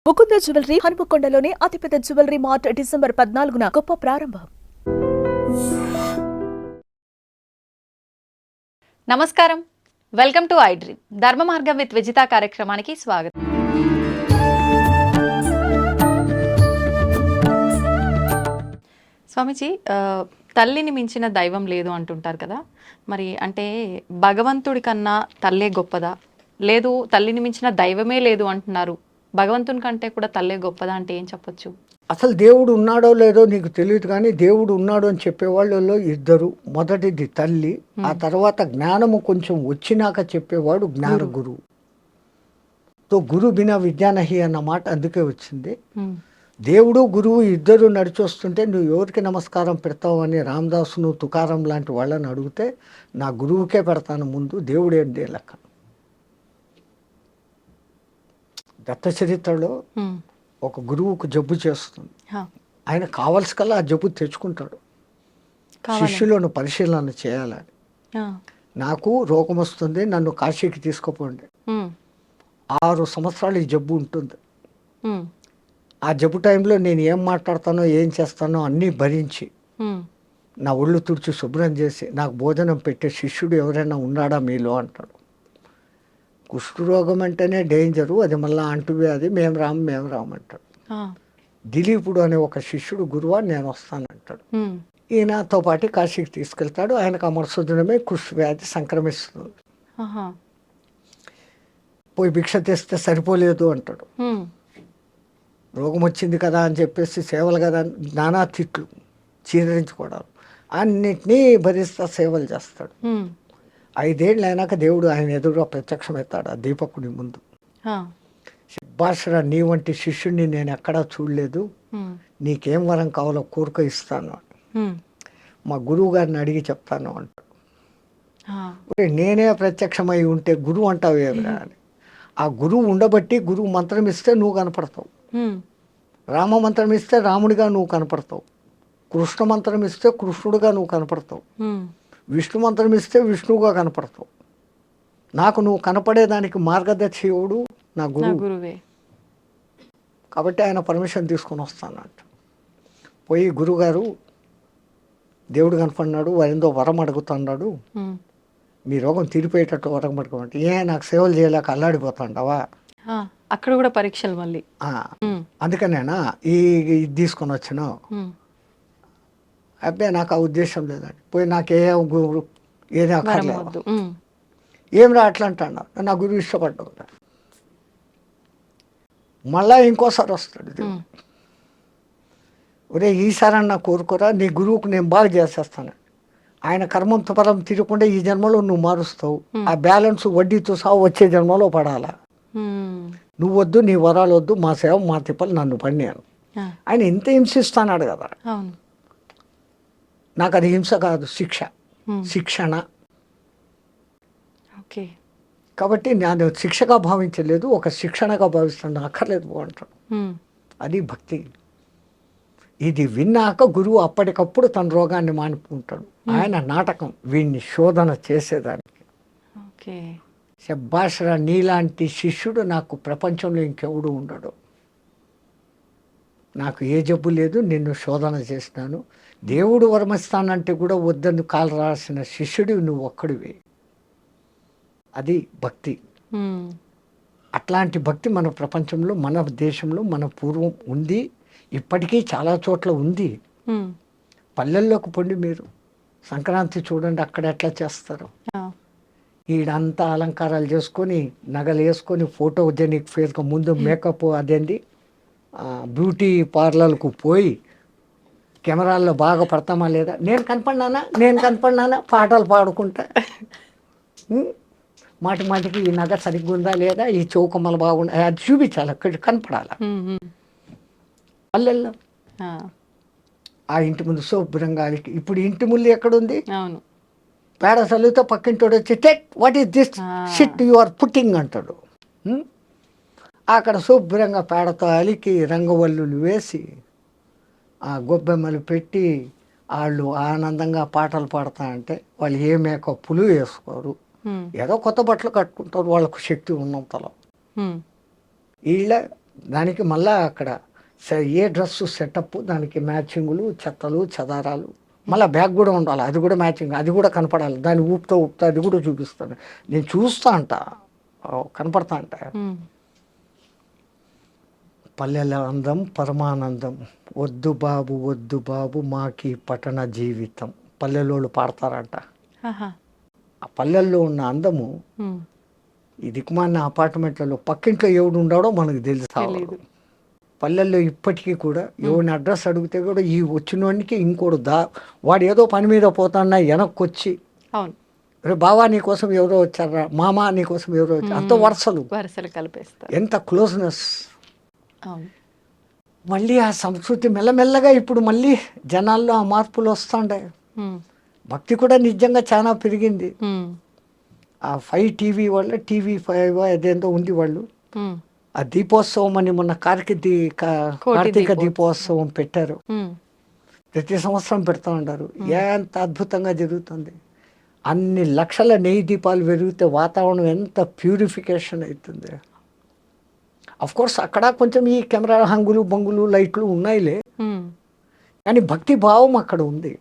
Mukunda jewellery హనుమకొండలోని అతిపెద్ద jewellery mart December 14న గొప్ప ప్రారంభం. నమస్కారం, వెల్కమ్ టు ఐ డ్రీమ్. ధర్మ మార్గం విత్ విజిత కార్యక్రమానికి స్వాగతం. స్వామిజీ, తల్లిని మించిన దైవం లేదు అంటుంటారు కదా. మరి అంటే భగవంతుడి కన్నా తల్లే గొప్పదా, లేదు తల్లిని మించిన దైవమే లేదు అంటున్నారు, భగవంతుని కంటే కూడా తల్లే గొప్పదా అంటే ఏం చెప్పొచ్చు? అసలు దేవుడు ఉన్నాడో లేదో నీకు తెలియదు, కానీ దేవుడు ఉన్నాడు అని చెప్పేవాళ్ళలో ఇద్దరు. మొదటిది తల్లి, ఆ తర్వాత జ్ఞానము కొంచెం వచ్చినాక చెప్పేవాడు జ్ఞాన గురువు. తో గురు బినా విద్యానహి అన్న మాట అందుకే వచ్చింది. దేవుడు గురువు ఇద్దరు నడిచొస్తుంటే నువ్వు ఎవరికి నమస్కారం పెడతావు అని రామదాసును తుకారం లాంటి వాళ్ళని అడిగితే నా గురువుకే పెడతాను ముందు, దేవుడు ఏంటి లెక్క. దత్త చరిత్రలో ఒక గురువుకు జబ్బు చేస్తుంది, ఆయన కావలసి కల్లా ఆ జబ్బు తెచ్చుకుంటాడు, శిష్యులను పరిశీలన చేయాలని. నాకు రోగం వస్తుంది, నన్ను కాశీకి తీసుకుపోండి. 6 సంవత్సరాలు ఈ జబ్బు ఉంటుంది. ఆ జబ్బు టైంలో నేను ఏం మాట్లాడతానో ఏం చేస్తానో అన్నీ భరించి నా ఒళ్ళు తుడిచి శుభ్రం చేసి నాకు భోజనం పెట్టే శిష్యుడు ఎవరైనా ఉన్నాడా మీలో అంటాడు. కుష్ఠరోగం అంటేనే డేంజరు, అది మళ్ళీ అంటువ్యాధి, మేము రామంటాడు. దిలీపుడు అనే ఒక శిష్యుడు గురువా నేను వస్తానంటాడు. ఈయనతో పాటు కాశీకి తీసుకెళ్తాడు. ఆయనకు అమరసుదినమే కుష్ఠవ్యాధి సంక్రమిస్తుంది. పోయి భిక్ష తెస్తే సరిపోలేదు అంటాడు. రోగం వచ్చింది కదా అని చెప్పేసి సేవలు కదా నానా తిట్లు చీదరించుకోవడాలు అన్నిటినీ భరిస్తా సేవలు చేస్తాడు. 5 ఏళ్ళు అయినాక దేవుడు ఆయన ఎదురుగా ప్రత్యక్షమవుతాడు ఆ దీపకుని ముందు. భాషరా, నీ వంటి శిష్యుడిని నేను ఎక్కడా చూడలేదు, నీకేం వరం కావాలో కోరిక ఇస్తాను, మా గురువు గారిని అడిగి చెప్తాను అంటాడు. నేనే ప్రత్యక్షమై ఉంటే గురువు అంటావు ఏమిరా అని. ఆ గురువు ఉండబట్టి గురువు మంత్రం ఇస్తే నువ్వు కనపడతావు, రామ మంత్రం ఇస్తే రాముడిగా నువ్వు కనపడతావు, కృష్ణ మంత్రం ఇస్తే కృష్ణుడిగా నువ్వు కనపడతావు, విష్ణు మంత్రం ఇస్తే విష్ణువుగా కనపడతావు. నాకు నువ్వు కనపడేదానికి మార్గదర్శివుడు నా గురువే. కాబట్టి ఆయన పర్మిషన్ తీసుకొని వస్తానంట. పోయి గురుగారు దేవుడు కనపడినాడు, వారిందో వరం అడుగుతున్నాడు, మీ రోగం తీరిపోయేటట్టు వరం అడుగుమంటే, నాకు సేవలు చేయలేక అల్లాడిపోతాండవా, అక్కడ కూడా పరీక్షలు మళ్ళీ. అందుకనేనా ఇది తీసుకొని వచ్చినావు. అబ్బాయి నాకు ఆ ఉద్దేశం లేదండి, పోయి ఏది అక్కర్లేదు, ఏం రా అట్లా అంటాడు. నా గురువు ఇష్టపడ్డావు. మళ్ళా ఇంకోసారి వస్తాడు, ఒరే ఈసారన్నా కోరుకోరా, నీ గురువుకు నేను బాగా చేసేస్తాను, ఆయన కర్మంతో పరం తిరగకుండా ఈ జన్మలో నువ్వు మారుస్తావు, ఆ బ్యాలెన్స్ వడ్డీతో సహా వచ్చే జన్మలో పడాలా, నువ్వు వద్దు, నీ వరాలు వద్దు, మా సేవ మా తిప్పలు నన్ను పడినాను. ఆయన ఇంత హింసిస్తాడు కదా. నాకు అది హింస కాదు, శిక్షణ. కాబట్టి నేను శిక్షగా భావించలేదు, ఒక శిక్షణగా భావిస్తాను, అక్కర్లేదు అంటాడు. అది భక్తి. ఇది విన్నాక గురువు అప్పటికప్పుడు తన రోగాన్ని మానుకుంటాడు. ఆయన నాటకం వీడిని శోధన చేసేదానికి. శభాషరా, నీలాంటి శిష్యుడు నాకు ప్రపంచంలో ఇంకెవడు ఉండడు, నాకు ఏ జబ్బు లేదు, నిన్ను శోధన చేసినాను, దేవుడు వరమిస్తానంటే కూడా వద్దని కాలు రాసిన శిష్యుడు నువ్వు ఒక్కడివి. అది భక్తి. అట్లాంటి భక్తి మన ప్రపంచంలో, మన దేశంలో, మన పూర్వం ఉంది, ఇప్పటికీ చాలా చోట్ల ఉంది. పల్లెల్లోకి పొండి మీరు సంక్రాంతి చూడండి, అక్కడ ఎట్లా చేస్తారు. ఈడంతా అలంకారాలు చేసుకొని నగలు వేసుకొని ఫోటోజెనిక్ ఫేస్గా ముందు మేకప్ అదేంటి బ్యూటీ పార్లర్కు పోయి కెమెరాల్లో బాగా పడతామా లేదా, నేను కనపడినానా పాటలు పాడుకుంటా, మాటికి ఈ నగ సరిగ్గా ఉందా లేదా, ఈ చౌకమ్మలు బాగుందా, అది చూపించాలి, అక్కడ కనపడాలి. పల్లెల్లో ఆ ఇంటి ముందు శుభ్రంగా, ఇప్పుడు ఇంటి ముందు ఎక్కడుంది, పేడ చల్లితో పక్కింటోడు వచ్చి టెట్ what is this shit you are putting అంటాడు. అక్కడ శుభ్రంగా పేడతో అలికి రంగవల్లులు వేసి ఆ గొబ్బెమ్మలు పెట్టి వాళ్ళు ఆనందంగా పాటలు పాడతా అంటే వాళ్ళు ఏ మేకప్పులు వేసుకోరు, ఏదో కొత్త బట్టలు కట్టుకుంటారు వాళ్ళకు శక్తి ఉన్నంతలో. వీళ్ళ దానికి మళ్ళా అక్కడ ఏ డ్రెస్సు సెటప్, దానికి మ్యాచింగులు, చెత్తలు చెదారాలు, మళ్ళీ బ్యాగ్ కూడా ఉండాలి, అది కూడా మ్యాచింగ్, అది కూడా కనపడాలి, దాన్ని ఊపుతూ అది కూడా చూపిస్తాను. నేను చూస్తా అంట, కనపడతా అంట. పల్లెల అందం పరమానందం, వద్దు బాబు వద్దు బాబు మాకి పట్టణ జీవితం, పల్లెలోళ్ళు పాడతారంట. ఆ పల్లెల్లో ఉన్న అందము ఈ దిక్కుమాలిన అపార్ట్మెంట్లలో పక్కింట్లో ఎవడు ఉండాడో మనకు తెలుసు. పల్లెల్లో ఇప్పటికీ కూడా ఎవరిని అడ్రస్ అడిగితే కూడా ఈ వచ్చినోడికి ఇంకోడు వాడు ఏదో పని మీద పోతాన్నా వెనక్కి వచ్చి, రే బావా నీకోసం ఎవరో వచ్చారా, మామ నీకోసం ఎవరో వచ్చారు, అంత వరుసలు కలిపేస్తారు, ఎంత క్లోజ్నెస్. మళ్ళీ ఆ సంస్కృతి మెల్లమెల్లగా ఇప్పుడు మళ్ళీ జనాల్లో ఆ మార్పులు వస్తుండే. భక్తి కూడా నిజంగా చాలా పెరిగింది. ఆ 5 టీవీ వల్ల TV5 అదేందో ఉంది, వాళ్ళు ఆ దీపోత్సవం అని మొన్న కార్తీక దీపోత్సవం పెట్టారు. ప్రతి సంవత్సరం పెడతా ఉంటారు. ఎంత అద్భుతంగా జరుగుతుంది. అన్ని లక్షల నెయ్యి దీపాలు పెరిగితే వాతావరణం ఎంత ప్యూరిఫికేషన్ అవుతుంది. కోర్స్ అక్కడ కొంచెం ఈ కెమెరా హంగులు బొంగులు లైట్లు ఉన్నాయిలే, కానీ భక్తి భావం అక్కడ ఉంది.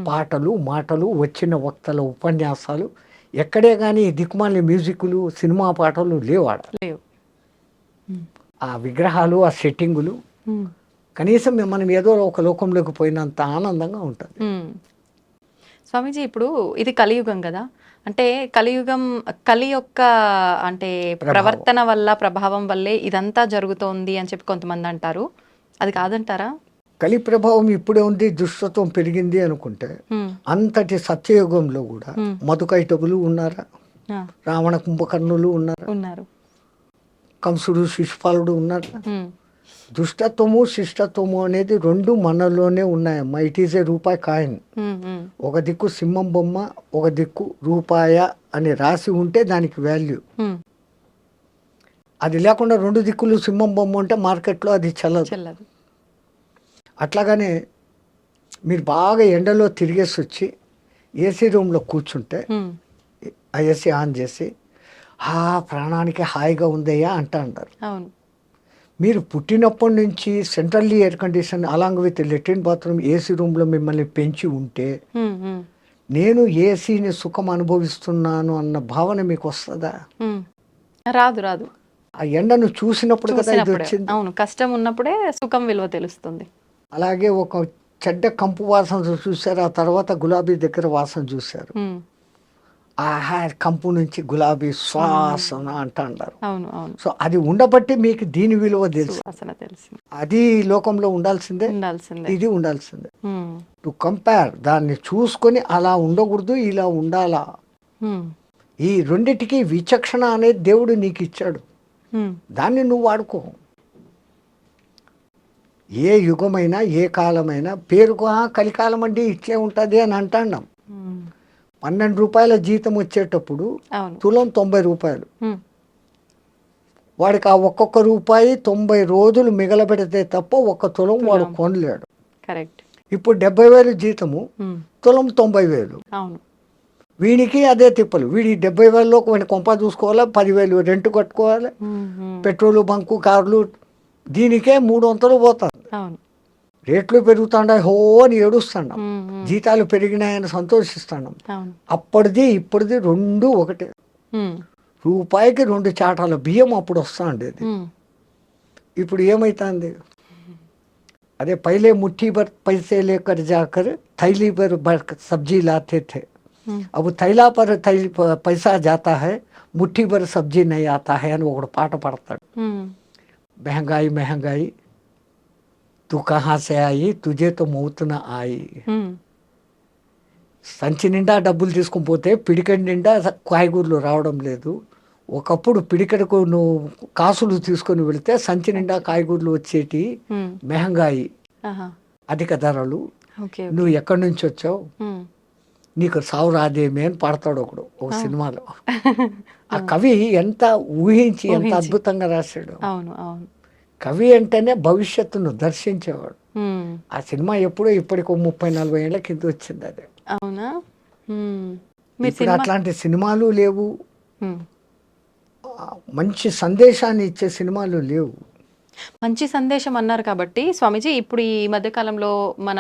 పాటలు మాటలు, వచ్చిన వక్తల ఉపన్యాసాలు, ఎక్కడే కానీ దిక్కుమాలి మ్యూజిక్లు సినిమా పాటలు లేవాడ. ఆ విగ్రహాలు, ఆ సెట్టింగులు, కనీసం మనం ఏదో ఒక లోకంలోకి పోయినంత ఆనందంగా ఉంటుంది. స్వామీజీ, ఇప్పుడు ఇది కలియుగం కదా, అంటే కలి యొక్క అంటే ప్రవర్తన వల్ల, ప్రభావం వల్లే ఇదంతా జరుగుతోంది అని చెప్పి కొంతమంది అంటారు. అది కాదంటారా? కలి ప్రభావం ఇప్పుడే ఉంది, దుష్టత్వం పెరిగింది అనుకుంటే, అంతటి సత్యయుగంలో కూడా మధుకైటబులు ఉన్నారా, రావణ కుంభకర్ణులు ఉన్నారు, కంసుడు శిశుపాలుడు ఉన్నారు. దుష్టత్వము శిష్టత్వము అనేది రెండు మనలోనే ఉన్నాయమ్మా. ఇట్ ఈజ్ ఏ రూపాయి కాయిన్. ఒక దిక్కు సింహం బొమ్మ, ఒక దిక్కు రూపాయ అని రాసి ఉంటే దానికి వాల్యూ. అది లేకుండా రెండు దిక్కులు సింహం బొమ్మ ఉంటే మార్కెట్లో అది చెల్లదు. అట్లాగానే మీరు బాగా ఎండలో తిరిగేసి వచ్చి ఏసీ రూమ్లో కూర్చుంటే, ఆ ఏసీ ఆన్ చేసి ప్రాణానికి హాయిగా ఉందయ్యా అంటారు. మీరు పుట్టినప్పటి నుంచి centrally air condition along with latrine bathroom AC రూమ్లో మిమ్మల్ని పెంచి ఉంటే, నేను ఏసీని సుఖం అనుభవిస్తున్నాను అన్న భావన మీకు వస్తుందా? రాదు. ఆ ఎండను చూసినప్పుడు కదా ఇది వచ్చింది. అవును, కష్టం ఉన్నప్పుడే సుఖం విలువ తెలుస్తుంది. అలాగే ఒక చెడ్డ కంపు వాసన చూశారు, ఆ తర్వాత గులాబీ దగ్గర వాసన చూశారు. కంపు నుంచి గులాబీ శ్వాసన అంటారు. సో అది ఉండబట్టి మీకు దీని విలువ తెలుసు. అది లోకంలో ఉండాల్సిందే, ఇది ఉండాల్సిందే. టు కంపేర్, దాన్ని చూసుకొని అలా ఉండకూడదు, ఇలా ఉండాలా. ఈ రెండిటికి విచక్షణ అనేది దేవుడు నీకు ఇచ్చాడు, దాన్ని నువ్వు వాడుకో. ఏ యుగమైనా ఏ కాలమైనా పేరుకు కలికాలం అంటే ఇట్లే ఉంటుంది అని అంటాం. 12 రూపాయల జీతం వచ్చేటప్పుడు తులం 90 రూపాయలు. వాడికి ఆ ఒక్కొక్క రూపాయి 90 రోజులు మిగలబెడితే తప్ప ఒక్క తులం వాడు కొనలేడు. ఇప్పుడు 70,000 జీతము, తులం 90,000. వీడికి అదే తిప్పలు. వీడి 70,000లో కొన్ని కొంప చూసుకోవాలి, 10,000 రెంట్ కట్టుకోవాలి, పెట్రోలు బంకు కార్లు, దీనికే 300 పోతుంది. రేట్లు పెరుగుతాండాయి, హో అని ఏడుస్తున్నాం. జీతాలు పెరిగినాయని సంతోషిస్తున్నాం. అప్పటిది ఇప్పటిది రెండు ఒకటే. రూపాయికి 2 చాటాల బియ్యం అప్పుడు వస్తా ఉండేది. ఇప్పుడు ఏమైతుంది? అదే పైలే ముఠ్ఠీ భర్ पैसे लेकर जाकर थैली भर सब्जी लाते थे, अब थैला पर पैसा जाता है, मुट्ठी भर सब्जी नहीं आता है అని ఒకడు పాట పాడతాడు. महंगाई महंगाई तू कहाँ से आई, तुझे तो मौत न आई. సంచి నిండా డబ్బులు తీసుకుని పోతే పిడికడి నిండా కాయగూరలు రావడం లేదు. ఒకప్పుడు పిడికడకు నువ్వు కాసులు తీసుకొని వెళితే సంచి నిండా కాయగూరలు వచ్చేటి. మెహంగాయి, అధిక ధరలు, నువ్వు ఎక్కడి నుంచి వచ్చావు, నీకు సావు రాదేమే అని పాడతాడు ఒకడు ఒక సినిమాలో. ఆ కవి ఎంత ఊహించి ఎంత అద్భుతంగా రాశాడు. కవి అంటేనే భవిష్యత్తును దర్శించేవాడు. ఆ సినిమా ఎప్పుడో ఇప్పటికి 30-40 ఏళ్ల కింద వచ్చింది అది. ఇప్పుడు అట్లాంటి సినిమాలు లేవు, మంచి సందేశాన్ని ఇచ్చే సినిమాలు లేవు. మంచి సందేశం అన్నారు కాబట్టి స్వామీజీ, ఇప్పుడు ఈ మధ్య కాలంలో మన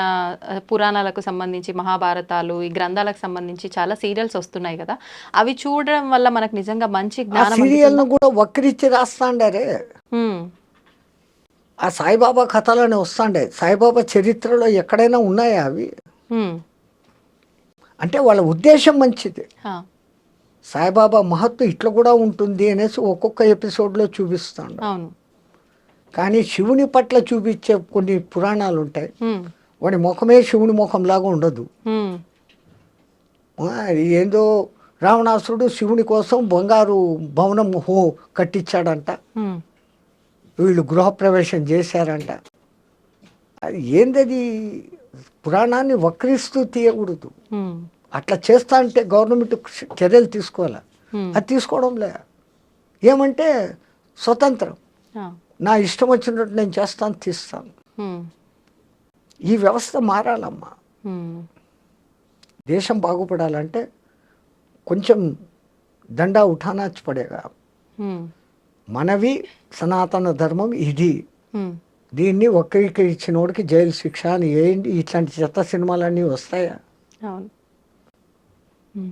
పురాణాలకు సంబంధించి మహాభారతాలు, ఈ గ్రంథాలకు సంబంధించి చాలా సీరియల్స్ వస్తున్నాయి కదా, అవి చూడడం వల్ల మనకు నిజంగా మంచి ఆ జ్ఞానం సీరియల్ను కూడా వక్రించి రాస్తాండారే. ఉమ్, ఆ సాయిబాబా కథలోనే వస్తాండే. సాయిబాబా చరిత్రలో ఎక్కడైనా ఉన్నాయా అవి? ఉమ్, అంటే వాళ్ళ ఉద్దేశం మంచిది. ఆ, సాయిబాబా మహత్వం ఇట్లా కూడా ఉంటుంది అనేసి ఒక్కొక్క ఎపిసోడ్లో చూపిస్తాడు. అవును. కానీ శివుని పట్ల చూపించే కొన్ని పురాణాలు ఉంటాయి. ఉమ్, వాడి ముఖమే శివుని ముఖంలాగా ఉండదు. ఉమ్, అది ఏందో రావణాసురుడు శివుని కోసం బంగారు భవనం కట్టించాడంట. ఉమ్, వీళ్ళు గృహప్రవేశం చేశారంట. అది ఏందది? పురాణాన్ని వక్రిస్తూ తీయకూడదు. ఉమ్, అట్లా చేస్తా అంటే గవర్నమెంట్ చర్యలు తీసుకోవాలి. ఉమ్, అది తీసుకోవడంలే. ఏమంటే స్వతంత్రం, ఆ, నా ఇష్టం వచ్చినట్టు నేను చేస్తాను, తీస్తాను. ఉమ్, ఈ వ్యవస్థ మారాలమ్మా. ఉమ్, దేశం బాగుపడాలంటే కొంచెం దండా ఉఠానాచి పడేగా. ఉమ్, మనవి సనాతన ధర్మం ఇది. ఉమ్, దీన్ని వక్రీకరించినోడికి జైలు శిక్ష అని ఏంటి? ఇట్లాంటి చెత్త సినిమాలన్నీ వస్తాయా? అవును. ఉమ్.